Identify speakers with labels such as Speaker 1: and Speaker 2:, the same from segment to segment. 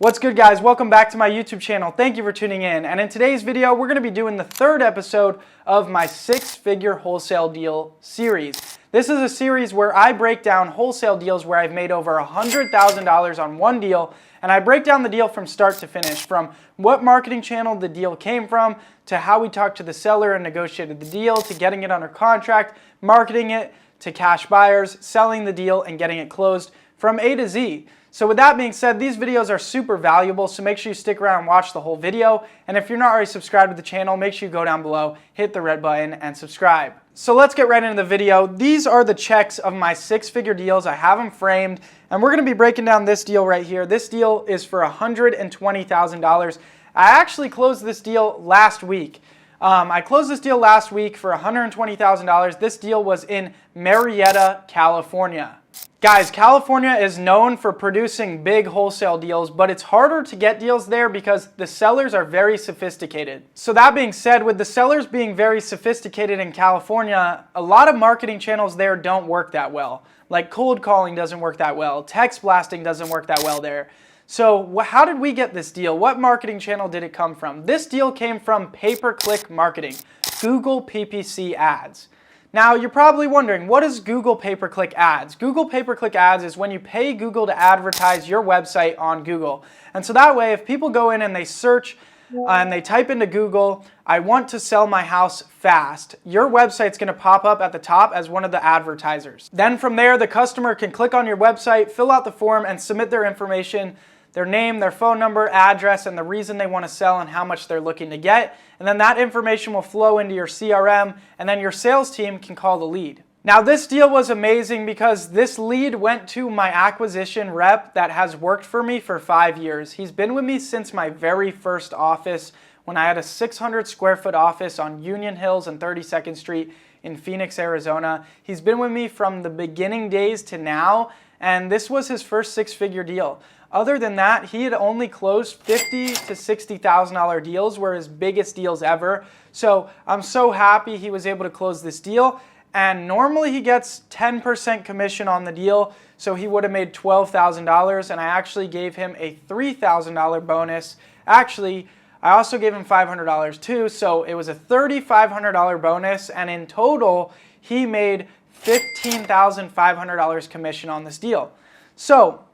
Speaker 1: What's good, guys? Welcome back to my YouTube channel. Thank you for tuning in. And in today's video, we're going to be doing the third episode of my six-figure wholesale deal series. This is a series where I break down wholesale deals where I've made over $100,000 on one deal, and I break down the deal from start to finish, from what marketing channel the deal came from, to how we talked to the seller and negotiated the deal, to getting it under contract, marketing it, to cash buyers, selling the deal, and getting it closed from A to Z. So with that being said, these videos are super valuable, so make sure you stick around and watch the whole video. And if you're not already subscribed to the channel, make sure you go down below, hit the red button, and subscribe. So let's get right into the video. These are the checks of my six-figure deals. I have them framed, and we're going to be breaking down this deal right here. This deal is for $120,000. I actually closed this deal last week. I closed this deal last week for $120,000. This deal was in Marietta, California. Guys, California is known for producing big wholesale deals, but it's harder to get deals there because the sellers are very sophisticated. So that being said, with the sellers being very sophisticated in California, a lot of marketing channels there don't work that well. Like cold calling doesn't work that well. Text blasting doesn't work that well there. So how did we get this deal? What marketing channel did it come from? This deal came from pay-per-click marketing, Google PPC ads. Now, you're probably wondering, what is Google pay-per-click ads? Google pay-per-click ads is when you pay Google to advertise your website on Google. And so that way, if people go in and they search and they type into Google, I want to sell my house fast, your website's going to pop up at the top as one of the advertisers. Then from there, the customer can click on your website, fill out the form, and submit their information, their name, their phone number, address, and the reason they want to sell and how much they're looking to get. And then that information will flow into your CRM, and then your sales team can call the lead. Now, this deal was amazing because this lead went to my acquisition rep that has worked for me for 5 years. He's been with me since my very first office when I had a 600 square foot office on Union Hills and 32nd Street in Phoenix, Arizona. He's been with me from the beginning days to now, and this was his first six-figure deal. Other than that, he had only closed $50,000 to $60,000 deals, were his biggest deals ever. So I'm so happy he was able to close this deal. And normally he gets 10% commission on the deal, so he would have made $12,000. And I actually gave him a $3,000 bonus. Actually, I also gave him $500 too, so it was a $3,500 bonus. And in total, he made $15,500 commission on this deal. So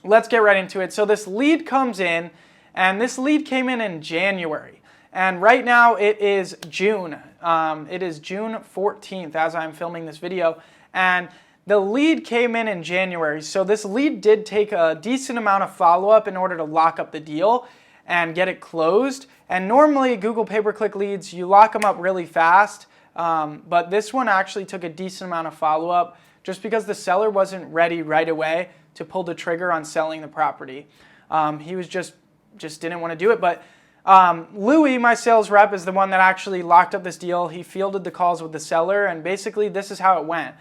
Speaker 1: let's get right into it. So this lead comes in, and this lead came in January. And right now it is June. It is June 14th as I'm filming this video. And the lead came in January. So this lead did take a decent amount of follow-up in order to lock up the deal and get it closed. And normally Google pay-per-click leads, you lock them up really fast. But this one actually took a decent amount of follow-up just because the seller wasn't ready right away to pull the trigger on selling the property. He was just didn't want to do it. But Louis, my sales rep, is the one that actually locked up this deal. He fielded the calls with the seller, and basically this is how it went.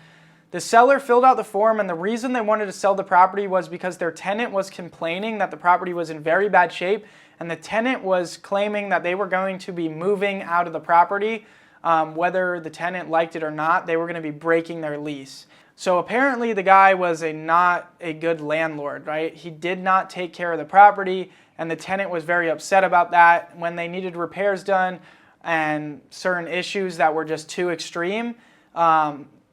Speaker 1: The seller filled out the form, and the reason they wanted to sell the property was because their tenant was complaining that the property was in very bad shape, and the tenant was claiming that they were going to be moving out of the property. Whether the tenant liked it or not, they were going to be breaking their lease. So apparently the guy was not a good landlord, right? He did not take care of the property, and the tenant was very upset about that. When they needed repairs done and certain issues that were just too extreme,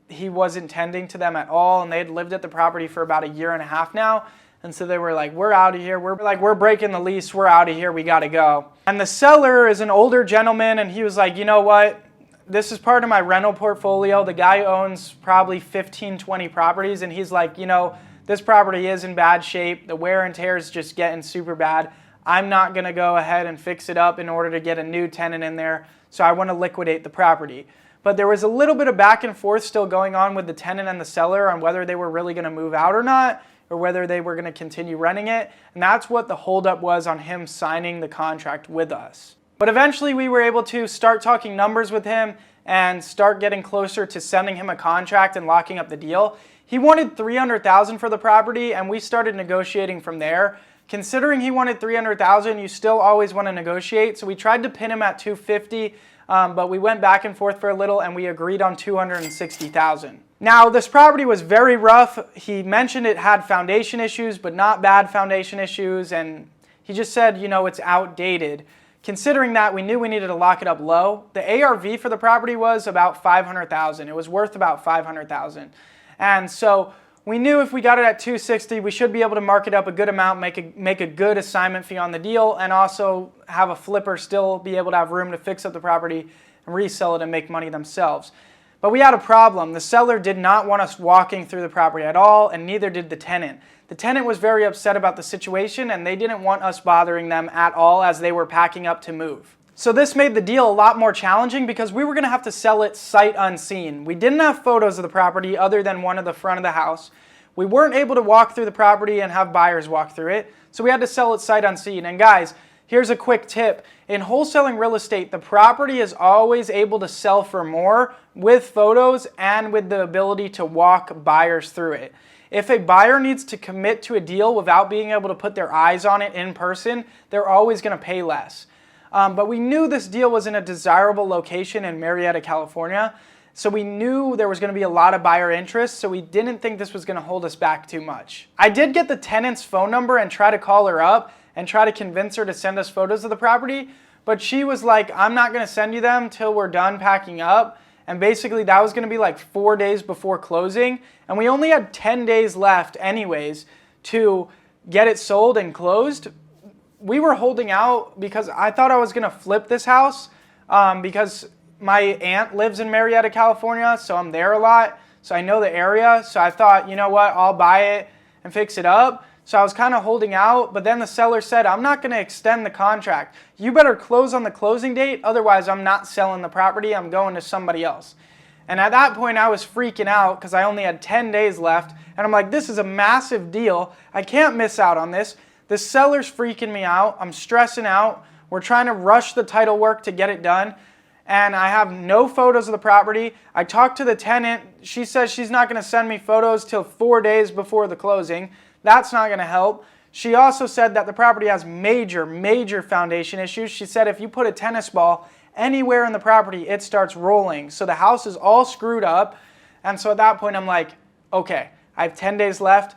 Speaker 1: he wasn't tending to them at all, and they had lived at the property for about 1.5 years now. And so they were like, we're out of here. We're breaking the lease. We're out of here. We got to go. And the seller is an older gentleman, and he was like, you know what? This is part of my rental portfolio. The guy owns probably 15, 20 properties, and he's like, you know, this property is in bad shape. The wear and tear is just getting super bad. I'm not going to go ahead and fix it up in order to get a new tenant in there, so I want to liquidate the property. But there was a little bit of back and forth still going on with the tenant and the seller on whether they were really going to move out or not, or whether they were going to continue renting it. And that's what the holdup was on him signing the contract with us. But eventually we were able to start talking numbers with him and start getting closer to sending him a contract and locking up the deal. He wanted $300,000 for the property, and we started negotiating from there. Considering he wanted $300,000, you still always want to negotiate. So we tried to pin him at $250,000, but we went back and forth for a little, and we agreed on $260,000. Now, this property was very rough. He mentioned it had foundation issues, but not bad foundation issues, and He just said, you know, it's outdated. Considering that, we knew we needed to lock it up low. The ARV for the property was about $500,000. It was worth about $500,000. And so we knew if we got it at $260,000, we should be able to mark it up a good amount, make a good assignment fee on the deal, and also have a flipper still be able to have room to fix up the property and resell it and make money themselves. But we had a problem. The seller did not want us walking through the property at all, and neither did the tenant. The tenant was very upset about the situation, and they didn't want us bothering them at all as they were packing up to move. So this made the deal a lot more challenging because we were going to have to sell it sight unseen. We didn't have photos of the property other than one of the front of the house. We weren't able to walk through the property and have buyers walk through it, so we had to sell it sight unseen. And guys, here's a quick tip. In wholesaling real estate, the property is always able to sell for more with photos and with the ability to walk buyers through it. If a buyer needs to commit to a deal without being able to put their eyes on it in person, they're always going to pay less. But we knew this deal was in a desirable location in Marietta, California, so we knew there was going to be a lot of buyer interest, so we didn't think this was going to hold us back too much. I did get the tenant's phone number and try to call her up and try to convince her to send us photos of the property, but she was like, I'm not going to send you them till we're done packing up. And basically that was going to be like 4 days before closing, and we only had 10 days left anyways to get it sold and closed. We were holding out because I thought I was going to flip this house because my aunt lives in Marietta, California, so I'm there a lot, so I know the area. So I thought, you know what, I'll buy it and fix it up. So I was kind of holding out, but then the seller said, I'm not going to extend the contract. You better close on the closing date, otherwise I'm not selling the property, I'm going to somebody else. And at that point I was freaking out because I only had 10 days left, and I'm like, this is a massive deal. I can't miss out on this. The seller's freaking me out. I'm stressing out. We're trying to rush the title work to get it done, and I have no photos of the property. I talked to the tenant. She says she's not going to send me photos till 4 days before the closing. That's not going to help. She also said that the property has major foundation issues. She said if you put a tennis ball anywhere in the property, it starts rolling. So the house is all screwed up. And so at that point, I'm like, okay, I have 10 days left.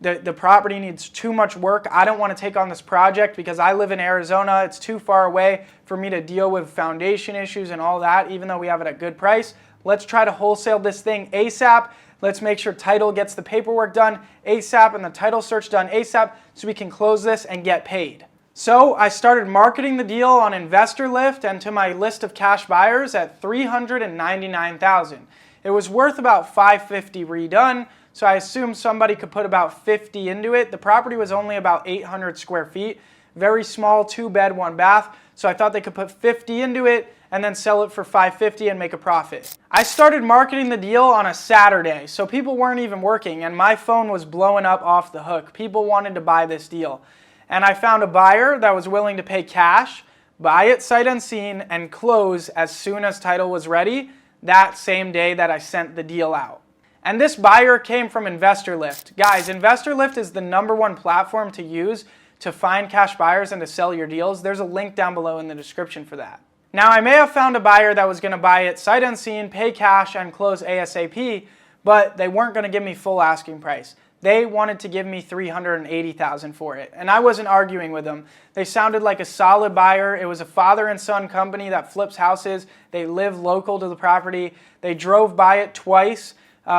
Speaker 1: The property needs too much work. I don't want to take on this project because I live in Arizona. It's too far away for me to deal with foundation issues and all that, even though we have it at a good price. Let's try to wholesale this thing ASAP. Let's make sure title gets the paperwork done ASAP and the title search done ASAP so we can close this and get paid. So I started marketing the deal on Investor Lift and to my list of cash buyers at $399,000. It was worth about $550 redone, so I assumed somebody could put about $50 into it. The property was only about 800 square feet, very small, 2-bed, 1-bath, so I thought they could put $50 into it and then sell it for $550 and make a profit. I started marketing the deal on a Saturday, so people weren't even working, and my phone was blowing up off the hook. People wanted to buy this deal. And I found a buyer that was willing to pay cash, buy it sight unseen, and close as soon as title was ready that same day that I sent the deal out. And this buyer came from Investor Lift. Guys, Investor Lift is the #1 platform to use to find cash buyers and to sell your deals. There's a link down below in the description for that. Now, I may have found a buyer that was going to buy it sight unseen, pay cash, and close ASAP, but they weren't going to give me full asking price. They wanted to give me $380,000 for it, and I wasn't arguing with them. They sounded like a solid buyer. It was a father and son company that flips houses. They live local to the property. They drove by it twice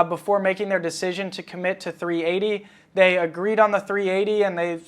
Speaker 1: before making their decision to commit to $380,000. They agreed on the $380,000, and they,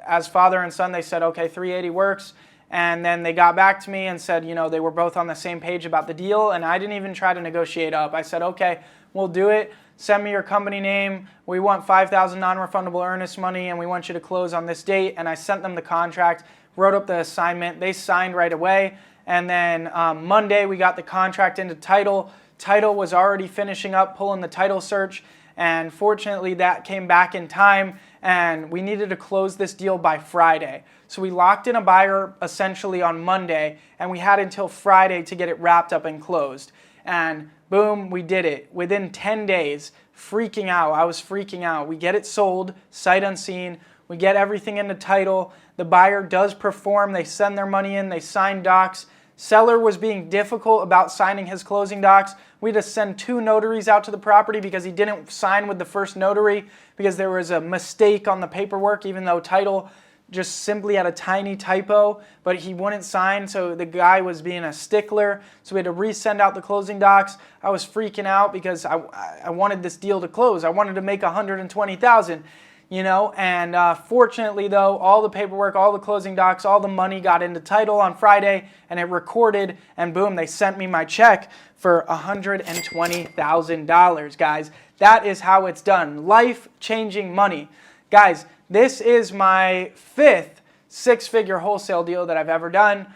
Speaker 1: as father and son, they said, okay, $380,000 works. And then they got back to me and said, you know, they were both on the same page about the deal, and I didn't even try to negotiate up. I said, okay, we'll do it. Send me your company name. We want $5,000 non-refundable earnest money, and we want you to close on this date. And I sent them the contract, wrote up the assignment. They signed right away. And then Monday, we got the contract into title. Title was already finishing up, pulling the title search. And fortunately, that came back in time, and we needed to close this deal by Friday. So we locked in a buyer essentially on Monday, and we had until Friday to get it wrapped up and closed. And boom, we did it. Within 10 days, freaking out. I was freaking out. We get it sold, sight unseen. We get everything into title. The buyer does perform. They send their money in. They sign docs. Seller was being difficult about signing his closing docs. We had to send 2 notaries out to the property because he didn't sign with the first notary because there was a mistake on the paperwork, even though title just simply had a tiny typo, but he wouldn't sign, so the guy was being a stickler, so we had to resend out the closing docs. I was freaking out because I wanted this deal to close. I wanted to make $120,000, you know, and fortunately though, all the paperwork, all the closing docs, all the money got into title on Friday, and it recorded, and boom, they sent me my check for $120,000, guys. That is how it's done. Life-changing money. Guys, this is my 5th six-figure wholesale deal that I've ever done.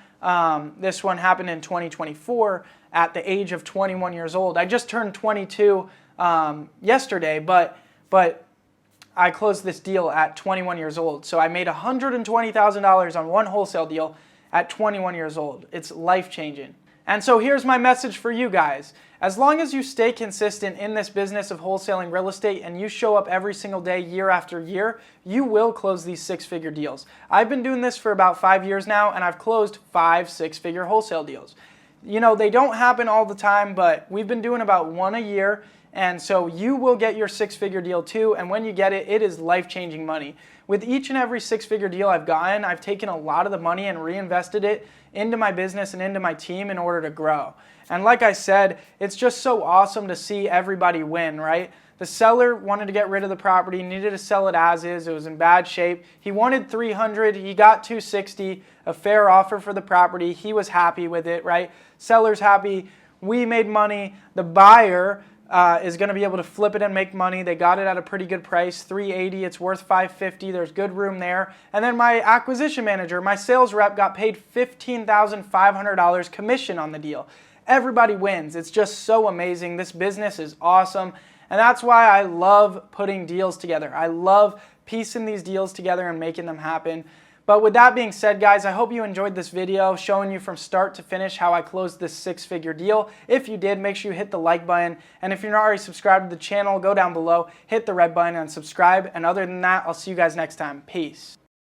Speaker 1: This one happened in 2024 at the age of 21 years old. I just turned 22 yesterday, but I closed this deal at 21 years old. So I made $120,000 on one wholesale deal at 21 years old. It's life-changing. And so here's my message for you guys. As long as you stay consistent in this business of wholesaling real estate and you show up every single day, year after year, you will close these six-figure deals. I've been doing this for about 5 years now, and I've closed 5 six-figure wholesale deals. You know, they don't happen all the time, but we've been doing about 1 a year, and so you will get your six-figure deal too, and when you get it, it is life-changing money. With each and every six-figure deal I've gotten, I've taken a lot of the money and reinvested it into my business and into my team in order to grow. And like I said, it's just so awesome to see everybody win, right? The seller wanted to get rid of the property, needed to sell it as is. It was in bad shape. He wanted $300, he got $260, a fair offer for the property. He was happy with it, right? Seller's happy, we made money. The buyer is going to be able to flip it and make money. They got it at a pretty good price, $380. It's worth $550. There's good room there. And then my acquisition manager, my sales rep, got paid $15,500 commission on the deal. Everybody wins. It's just so amazing. This business is awesome. And that's why I love putting deals together. I love piecing these deals together and making them happen. But with that being said, guys, I hope you enjoyed this video showing you from start to finish how I closed this six-figure deal. If you did, make sure you hit the like button. And if you're not already subscribed to the channel, go down below, hit the red button and subscribe. And other than that, I'll see you guys next time. Peace.